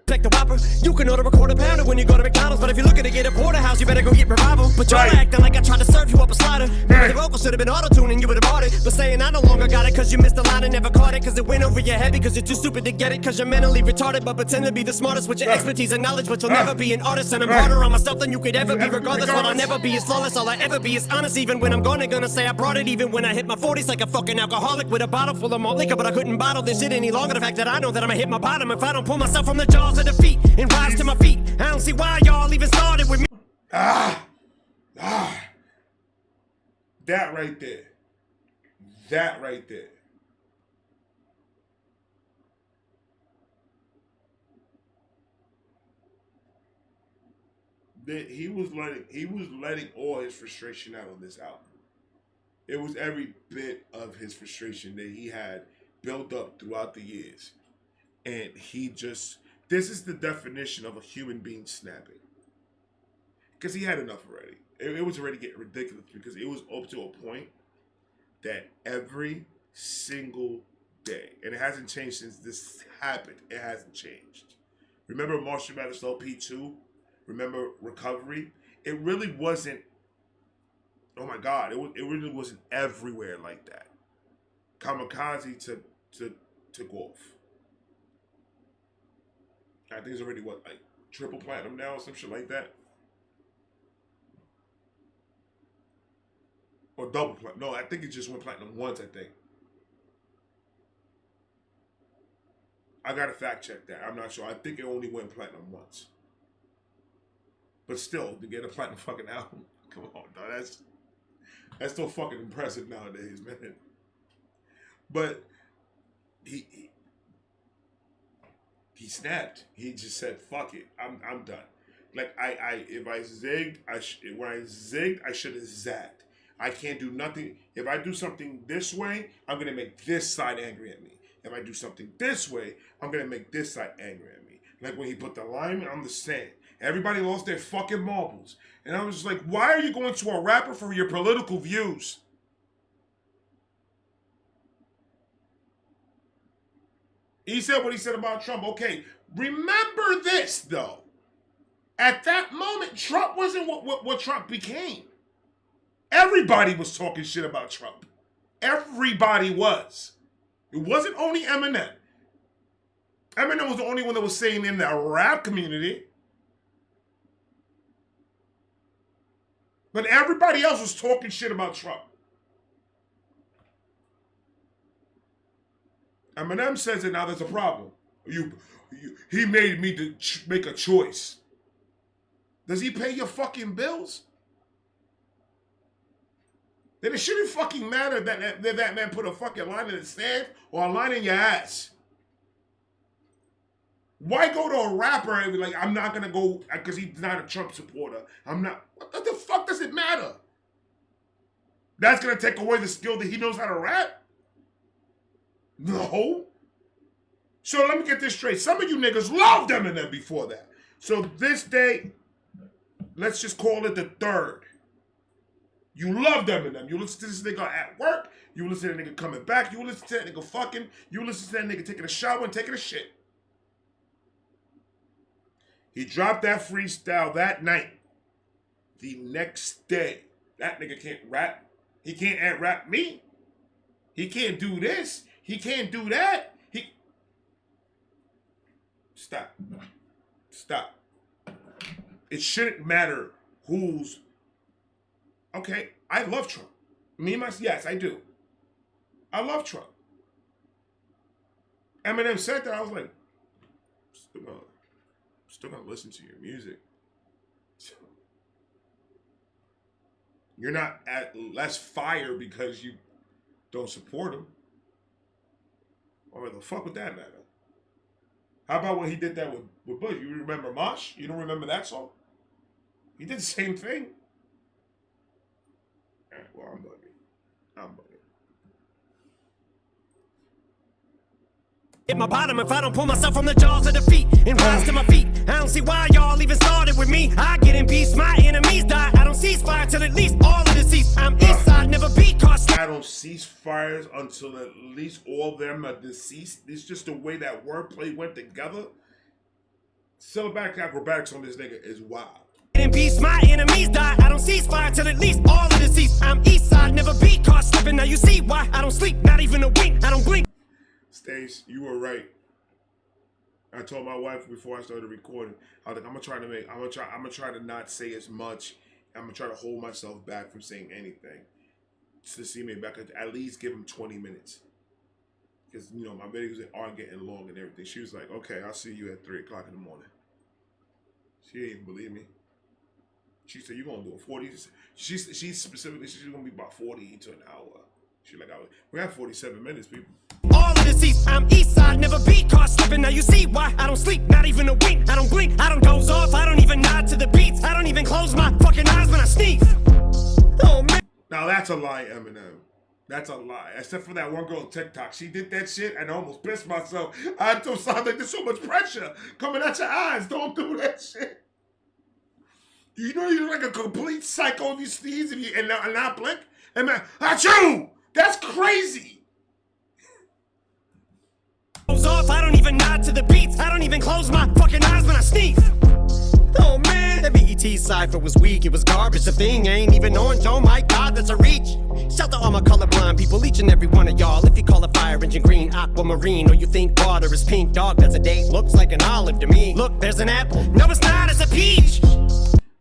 Take the whopper. You can order a quarter pounder when you go to McDonald's, but if you're looking to get a porterhouse, you better go get revival. But you're acting like I tried to serve you up a slider. Maybe the vocal should have been auto-tuned and you would have bought it. But saying I no longer got it cause you missed the line and never caught it, cause it went over your head because you're too stupid to get it, cause you're mentally retarded but pretend to be the smartest with your expertise and knowledge, but you'll never be an artist. And I'm harder on myself than you could ever be. Regardless, what I'll never be is flawless. All I ever be is honest. Even when I'm gonna say I brought it. Even when I hit my 40s like a fucking alcoholic with a bottle full of malt liquor, but I couldn't bottle this shit any longer. The fact that I know that I'ma hit my bottom if I don't pull myself from the jaws of defeat and rise to my feet. I don't see why y'all even started with me. That right there. That right there. He was letting all his frustration out on this album. It was every bit of his frustration that he had built up throughout the years. And this is the definition of a human being snapping. Because he had enough already. It was already getting ridiculous because it was up to a point that every single day, and it hasn't changed since this happened, it hasn't changed. Remember Marshall Mathers LP 2? Remember Recovery? It really wasn't, oh my God, it really wasn't everywhere like that. Kamikaze took off. I think it's already, like triple platinum now or some shit like that? Or double platinum. No, I think it just went platinum once, I think. I gotta fact check that. I'm not sure. I think it only went platinum once. But still, to get a platinum fucking album, come on, dog. That's still fucking impressive nowadays, man. But he snapped. He just said, "Fuck it, I'm done." Like if I zigged, when I zigged, I should have zagged. I can't do nothing. If I do something this way, I'm gonna make this side angry at me. If I do something this way, I'm gonna make this side angry at me. Like when he put the line on the sand, everybody lost their fucking marbles, and I was just like, "Why are you going to a rapper for your political views?" He said what he said about Trump. Okay, remember this though. At that moment, Trump wasn't what Trump became. Everybody was talking shit about Trump. Everybody was. It wasn't only Eminem. Eminem was the only one that was saying in the rap community. But everybody else was talking shit about Trump. Eminem says it now, there's a problem. He made me to make a choice. Does he pay your fucking bills? Then it shouldn't fucking matter that man put a fucking line in the sand or a line in your ass. Why go to a rapper and be like, I'm not going to go because he's not a Trump supporter. I'm not. What the fuck does it matter? That's going to take away the skill that he knows how to rap? No. So let me get this straight. Some of you niggas loved Eminem before that. So this day, let's just call it the third. You loved Eminem. You listen to this nigga at work. You listen to that nigga coming back. You listen to that nigga fucking. You listen to that nigga taking a shower and taking a shit. He dropped that freestyle that night. The next day, that nigga can't rap. He can't rap me. He can't do this. He can't do that. Stop. Stop. It shouldn't matter who's. Okay, I love Trump. Yes, I do. I love Trump. Eminem said that, I was like, still gonna listen to your music. You're not at less fire because you don't support him. Or the fuck would that matter? How about when he did that with Bush? You remember Mosh? You don't remember that song? He did the same thing. All right, well, I'm bugging. Hit my bottom if I don't pull myself from the jaws of defeat and rise to my feet. I don't see why y'all even started with me. I get in peace, my enemies die. I don't cease fire till at least all of the cease. I'm inside, never be caught. I don't cease fires until at least all of them are deceased. It's just the way that wordplay went together. Syllabic acrobatics on this nigga is wild. In peace, my enemies die. I don't cease fire till at least all of the cease. I'm east side, never be caught slipping. Now you see why I don't sleep, not even a wink. I don't blink. Stace, you were right. I told my wife before I started recording, I was like, I'm gonna try to not say as much. I'm gonna try to hold myself back from saying anything. To see me back, at least give him 20 minutes. Because, you know, my videos aren't getting long and everything. She was like, okay, I'll see you at 3 o'clock in the morning. She didn't even believe me. She said, you're going to do a 40. She specifically said she's going to be about 40 to an hour. She's like, we have 47 minutes, people. All of the seats, I'm east side, never be caught slipping. Now you see why I don't sleep, not even a wink. I don't blink, I don't doze off, I don't even nod to the beats. I don't even close my fucking eyes when I sneeze. Oh, man. Now that's a lie, Eminem. That's a lie. Except for that one girl on TikTok. She did that shit and I almost pissed myself. I just sound like there's so much pressure coming at your eyes. Don't do that shit. You know you're like a complete psycho if you sneeze and not blink. And man, achoo! That's crazy. Off, I don't even nod to the beats. I don't even close my fucking eyes when I sneeze. Oh man, the BET cipher was weak, it was garbage. The thing ain't even orange, oh my god, that's a reach. Shout to all my colorblind people, each and every one of y'all. If you call a fire engine green, aquamarine, or you think water is pink, dog, that's a date. Looks like an olive to me. Look, there's an apple. No, it's not, it's a peach.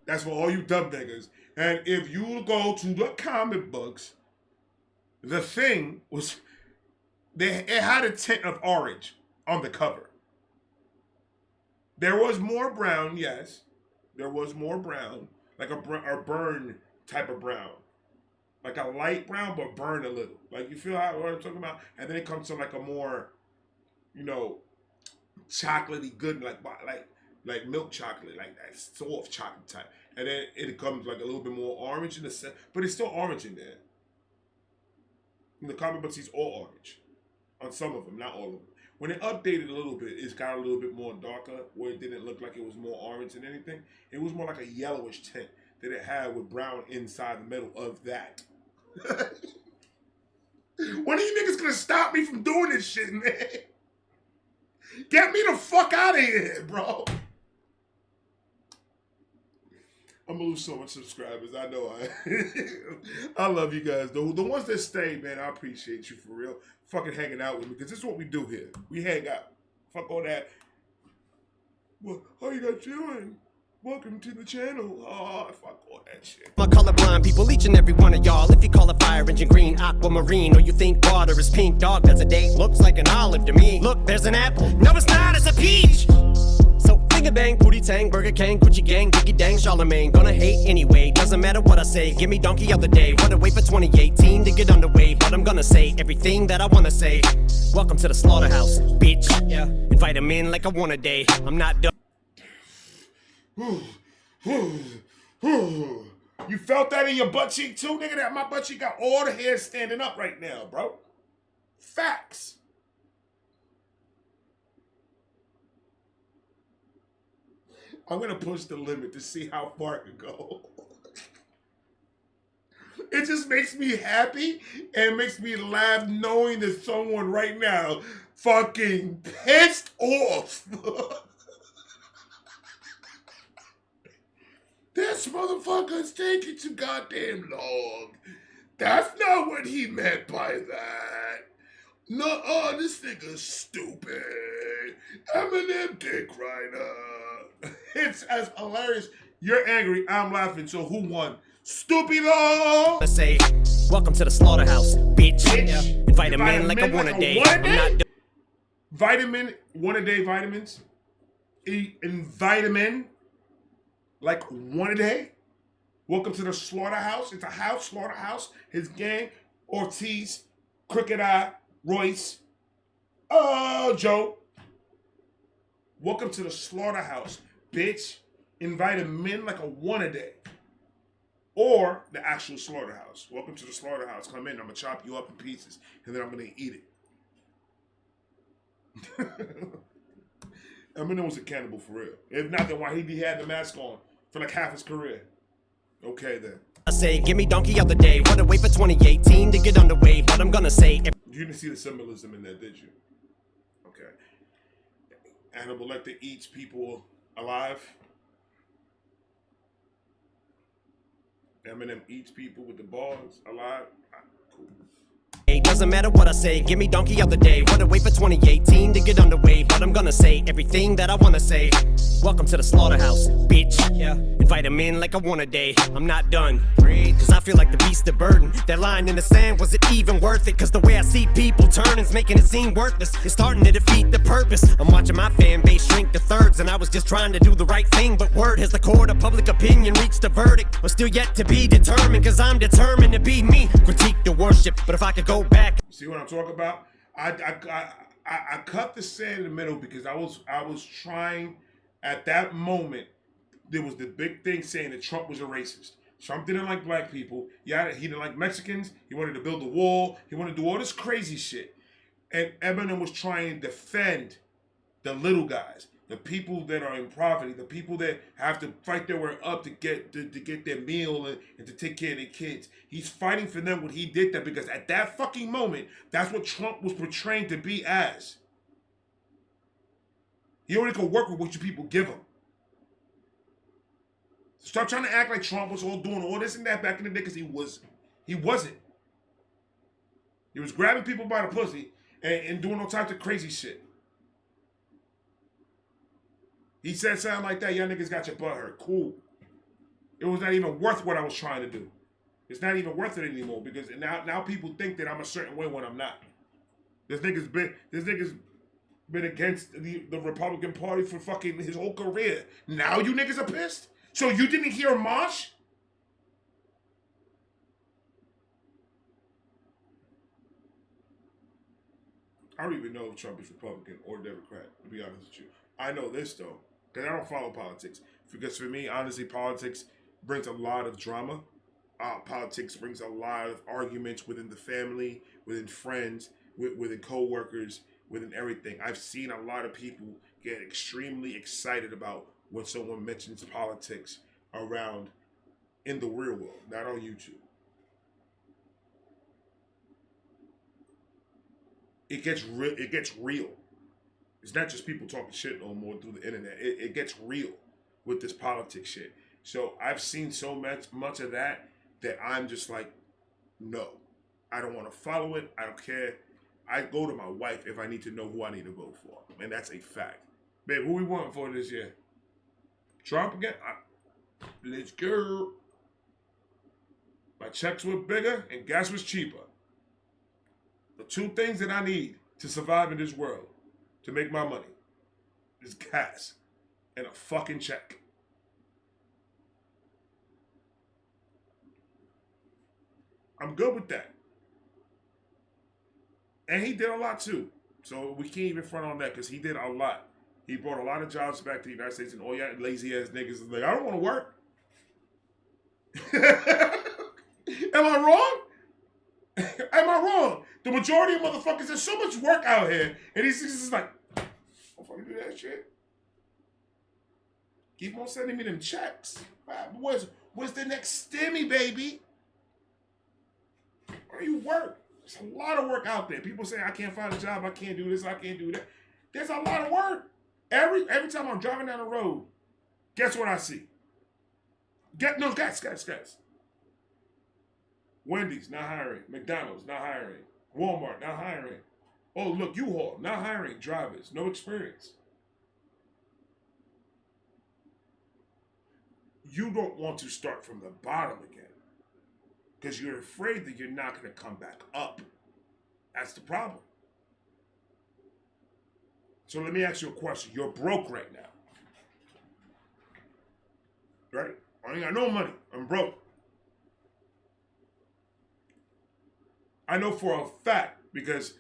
That's for all you dumb niggas. And if you go to the comic books, the thing was, it had a tint of orange on the cover. There was more brown, yes. There was more brown, like a burn type of brown. like a light brown, but burn a little. Like you feel what I'm talking about? And then it comes to like a more, you know, chocolatey good, like milk chocolate, like that soft chocolate type. And then it comes like a little bit more orange in the center, but it's still orange in there. In the comic books, he's all orange. On some of them, not all of them. When it updated a little bit, it's got a little bit more darker, where it didn't look like it was more orange than anything. It was more like a yellowish tint that it had with brown inside the middle of that. When are you niggas gonna stop me from doing this shit, man? Get me the fuck out of here, bro. I'm gonna lose so much subscribers. I know I love you guys. The ones that stay, man, I appreciate you for real. Fucking hanging out with me, because this is what we do here. We hang out. Fuck all that. Well, how you guys doing? Welcome to the channel. Oh, fuck all that shit. My colorblind people, each and every one of y'all. If you call a fire engine green, aquamarine, or you think water is pink, dog, that's a date. Looks like an olive to me. Look, there's an apple. No, it's not, it's a peach. So, finger bang, booty tang, Burger King, Gucci gang, Biggie dang, Charlemagne. Gonna hate anyway, doesn't matter what I say. Give me donkey of the day. Wanna wait for 2018 to get underway, but I'm gonna say everything that I wanna say. Welcome to the slaughterhouse, bitch. Yeah, invite him in like I want a day. I'm not done. You felt that in your butt cheek too, nigga? That my butt cheek got all the hair standing up right now, bro. Facts. I'm gonna push the limit to see how far it can go. It just makes me happy and makes me laugh knowing that someone right now fucking pissed off. This motherfucker's taking too goddamn long. That's not what he meant by that. No, this nigga's stupid. Eminem dick rider. It's as hilarious. You're angry, I'm laughing, so who won? Stupido! Let's say, welcome to the slaughterhouse, bitch. Yeah. Invite him in like I want a day. I'm not Vitamin, one a day vitamins. Invite him in like one a day. Welcome to the slaughterhouse. It's a house, slaughterhouse. His gang, Ortiz, Crooked Eye, Royce, Joe. Welcome to the slaughterhouse, bitch. Invite him in like a one a day. Or the actual slaughterhouse. Welcome to the slaughterhouse. Come in, I'm gonna chop you up in pieces, and then I'm gonna eat it. Eminem was a cannibal for real. If not, then why he had the mask on for like half his career? Okay then. I say, give me donkey of the day. Wanna wait for 2018 to get underway, but I'm gonna say. You didn't see the symbolism in that, did you? Okay. Hannibal Lecter eats people alive. Eminem eats people with the bars alive. Cool. It doesn't matter what I say, give me donkey of the day. Wanna wait for 2018 to get underway, but I'm gonna say everything that I wanna say. Welcome to the slaughterhouse, bitch. Yeah, invite him in like I want a day. I'm not done, cause I feel like the beast of burden. That line in the sand, was it even worth it? Cause the way I see people turning's making it seem worthless. It's starting to defeat the purpose. I'm watching my fan base shrink to thirds, and I was just trying to do the right thing. But word has the court of public opinion reached a verdict. But still yet to be determined, cause I'm determined to be me. Critique the worship, but if I could go back. See what I'm talking about? I cut the sand in the middle because I was trying at that moment. There was the big thing saying that Trump was a racist. Trump didn't like black people. Yeah, he didn't like Mexicans. He wanted to build a wall. He wanted to do all this crazy shit. And Eminem was trying to defend the little guys, the people that are in poverty, the people that have to fight their way up to get their meal and to take care of their kids. He's fighting for them when he did that, because at that fucking moment, that's what Trump was portraying to be as. He only could work with what you people give him. Stop trying to act like Trump was all doing all this and that back in the day, because he wasn't. He was grabbing people by the pussy and doing all types of crazy shit. He said something like that, y'all niggas got your butt hurt. Cool. It was not even worth what I was trying to do. It's not even worth it anymore, because now people think that I'm a certain way when I'm not. This nigga's been against the Republican Party for fucking his whole career. Now you niggas are pissed? So you didn't hear Mosh? I don't even know if Trump is Republican or Democrat, to be honest with you. I know this, though, because I don't follow politics. Because for me, honestly, politics brings a lot of drama. Politics brings a lot of arguments within the family, within friends, within co-workers, within everything. I've seen a lot of people get extremely excited about when someone mentions politics around in the real world, not on YouTube. It gets real. It's not just people talking shit no more through the internet. It gets real with this politics shit. So I've seen so much of that I'm just like, no. I don't want to follow it. I don't care. I go to my wife if I need to know who I need to vote for. And that's a fact. Babe, who we voting for this year? Trump again? Let's go. My checks were bigger and gas was cheaper. The two things that I need to survive in this world, to make my money, is gas and a fucking check. I'm good with that. And he did a lot too. So we can't even front on that because he did a lot. He brought a lot of jobs back to the United States, and all y'all lazy ass niggas is like, I don't want to work. Am I wrong? Am I wrong? The majority of motherfuckers, there's so much work out here, and these niggas is like, I'll fucking do that shit. Keep on sending me them checks. Where's the next stimmy, baby? Where you work? There's a lot of work out there. People say I can't find a job, I can't do this, I can't do that. There's a lot of work. Every time I'm driving down the road, guess what I see? Guess. Wendy's not hiring. McDonald's not hiring. Walmart not hiring. Oh, look, U-Haul not hiring drivers. No experience. You don't want to start from the bottom again because you're afraid that you're not going to come back up. That's the problem. So let me ask you a question. You're broke right now. Right? I ain't got no money. I'm broke. I know for a fact because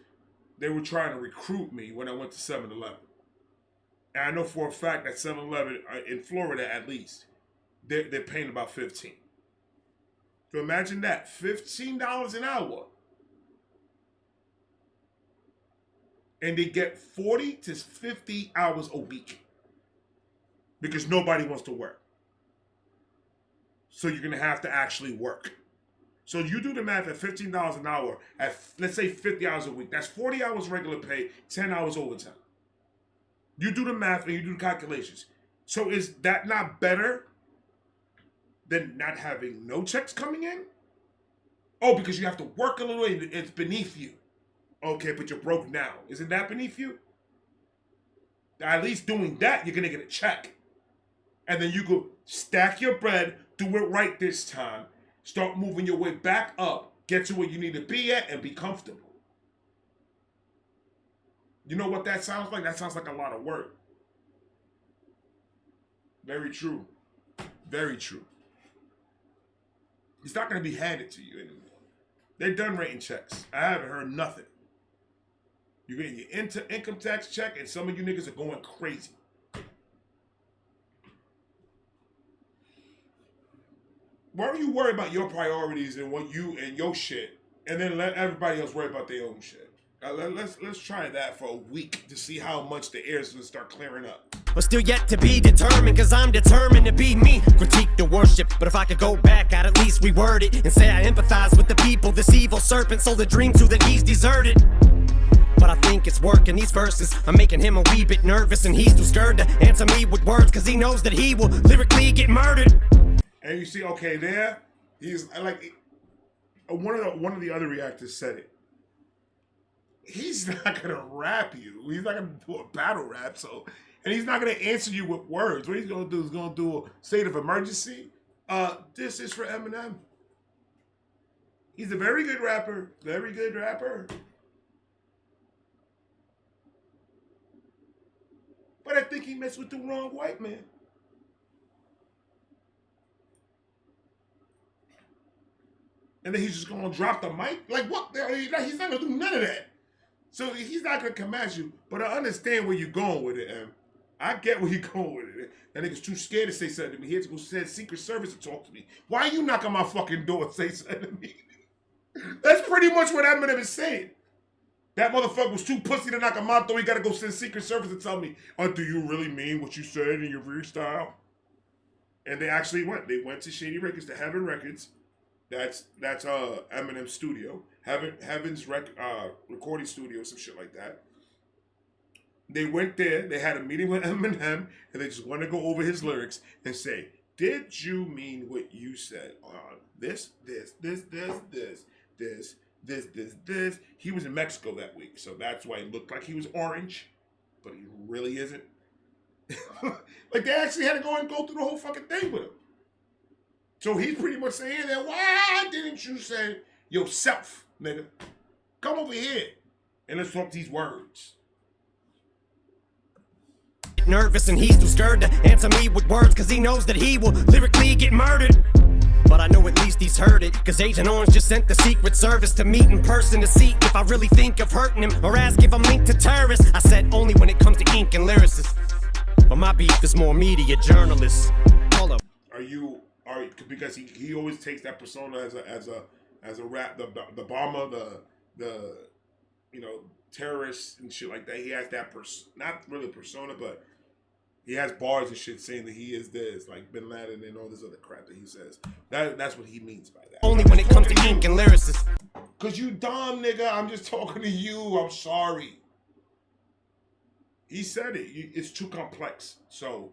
they were trying to recruit me when I went to 7-Eleven. And I know for a fact that 7-Eleven, in Florida at least, they're paying about $15. So imagine that, $15 an hour. And they get 40 to 50 hours a week because nobody wants to work. So you're going to have to actually work. So you do the math at $15 an hour at, let's say, 50 hours a week. That's 40 hours regular pay, 10 hours overtime. You do the math and you do the calculations. So is that not better than not having no checks coming in? Oh, because you have to work a little and it's beneath you. Okay, but you're broke now. Isn't that beneath you? At least doing that, you're going to get a check. And then you go stack your bread, do it right this time, start moving your way back up, get to where you need to be at, and be comfortable. You know what that sounds like? That sounds like a lot of work. Very true. Very true. It's not going to be handed to you anymore. They're done writing checks. I haven't heard nothing. You're getting your income tax check, and some of you niggas are going crazy. Why don't you worry about your priorities and what you and your shit, and then let everybody else worry about their own shit? Let's try that for a week to see how much the air's gonna start clearing up. But still yet to be determined, cause I'm determined to be me. Critique the worship, but if I could go back, I'd at least reword it and say I empathize with the people this evil serpent sold a dream to that he's deserted. But I think it's working, these verses I'm making him a wee bit nervous, and he's too scared to answer me with words, cause he knows that he will lyrically get murdered. And you see, okay, there, he's like, one of the other reactors said it. He's not gonna rap you. He's not gonna do a battle rap, and he's not gonna answer you with words. What he's gonna do is gonna do a state of emergency. This is for Eminem. He's a very good rapper. Very good rapper. But I think he messed with the wrong white man. And then he's just gonna drop the mic? Like what? He's not gonna do none of that. So he's not gonna come at you, but I understand where you're going with it, Em. I get where you're going with it. That nigga's too scared to say something to me. He had to go send Secret Service to talk to me. Why you knock on my fucking door and say something to me? That's pretty much what Eminem is saying. That motherfucker was too pussy to knock on my door. He gotta go send Secret Service to tell me, oh, do you really mean what you said in your freestyle? And they actually went. They went to Shady Records, to Heaven Records. That's Eminem's studio. Heaven's recording studio, some shit like that. They went there, they had a meeting with Eminem, and they just want to go over his lyrics and say, did you mean what you said on this? He was in Mexico that week, so that's why it looked like he was orange, but he really isn't. Like, they actually had to go through the whole fucking thing with him. So he's pretty much saying that, why didn't you say yourself, nigga? Come over here and let's talk these words. Nervous and he's too scared to answer me with words, cause he knows that he will lyrically get murdered. But I know at least he's heard it, cause Agent Orange just sent the Secret Service to meet in person to see if I really think of hurting him, or ask if I'm linked to terrorists. I said only when it comes to ink and lyricists, but my beef is more media journalists. Hold up. Because he always takes that persona as a rap, the bomber, the terrorist and shit like that. He has that not really persona, but he has bars and shit saying that he is this, like Bin Laden and all this other crap that he says. That's what he means by that. Only when it comes to ink and lyricists. Cause you dumb nigga, I'm just talking to you. I'm sorry. He said it. It's too complex. So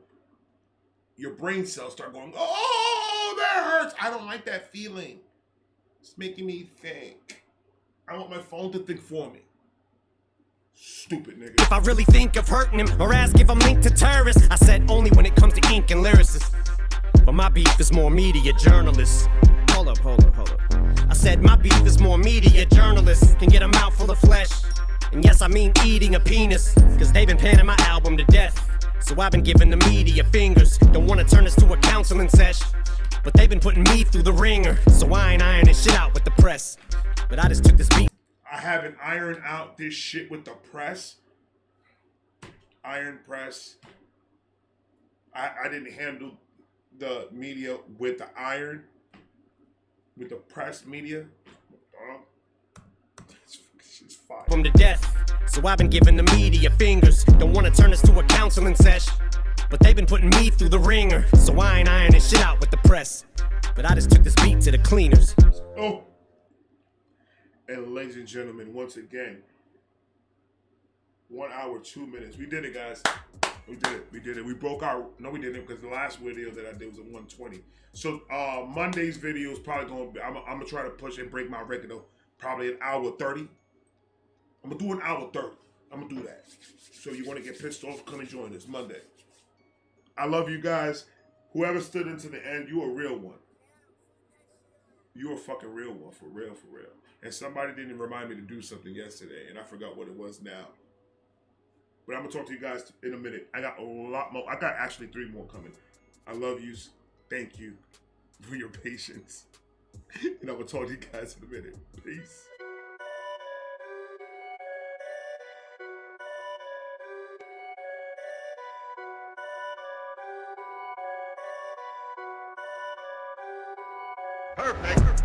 your brain cells start going, oh, that hurts. I don't like that feeling. It's making me think. I want my phone to think for me. Stupid nigga. If I really think of hurting him, or ask if I'm linked to terrorists, I said only when it comes to ink and lyricists. But my beef is more media journalists. Hold up. I said my beef is more media journalists. Can get a mouthful of flesh. And yes, I mean eating a penis, cause they've been panning my album to death. So I've been giving the media fingers. Don't wanna turn this to a counseling sesh, but they've been putting me through the ringer. So I ain't ironing shit out with the press, but I just took this beat. I haven't ironed out this shit with the press. Iron press. I didn't handle the media with the iron, with the press media. It's fire. Them to death. So I've been giving the media fingers. Don't wanna turn this to a counseling sesh, but they've been putting me through the ringer. So I ain't ironing shit out with the press, but I just took this beat to the cleaners. Oh. And ladies and gentlemen, once again, 1 hour, 2 minutes. We did it, guys. We did it. We broke our... No, we didn't, because the last video that I did was at 120. So Monday's video is probably going to be... I'm going to try to push and break my record, though. Probably an hour 30. I'm going to do an hour 30. I'm going to do that. So you want to get pissed off, come and join us Monday. I love you guys. Whoever stood into the end, you a real one. You a fucking real one, for real, for real. And somebody didn't remind me to do something yesterday, and I forgot what it was now. But I'm going to talk to you guys in a minute. I got a lot more. I got actually 3 more coming. I love yous. Thank you for your patience. And I'm going to talk to you guys in a minute. Peace. Perfect.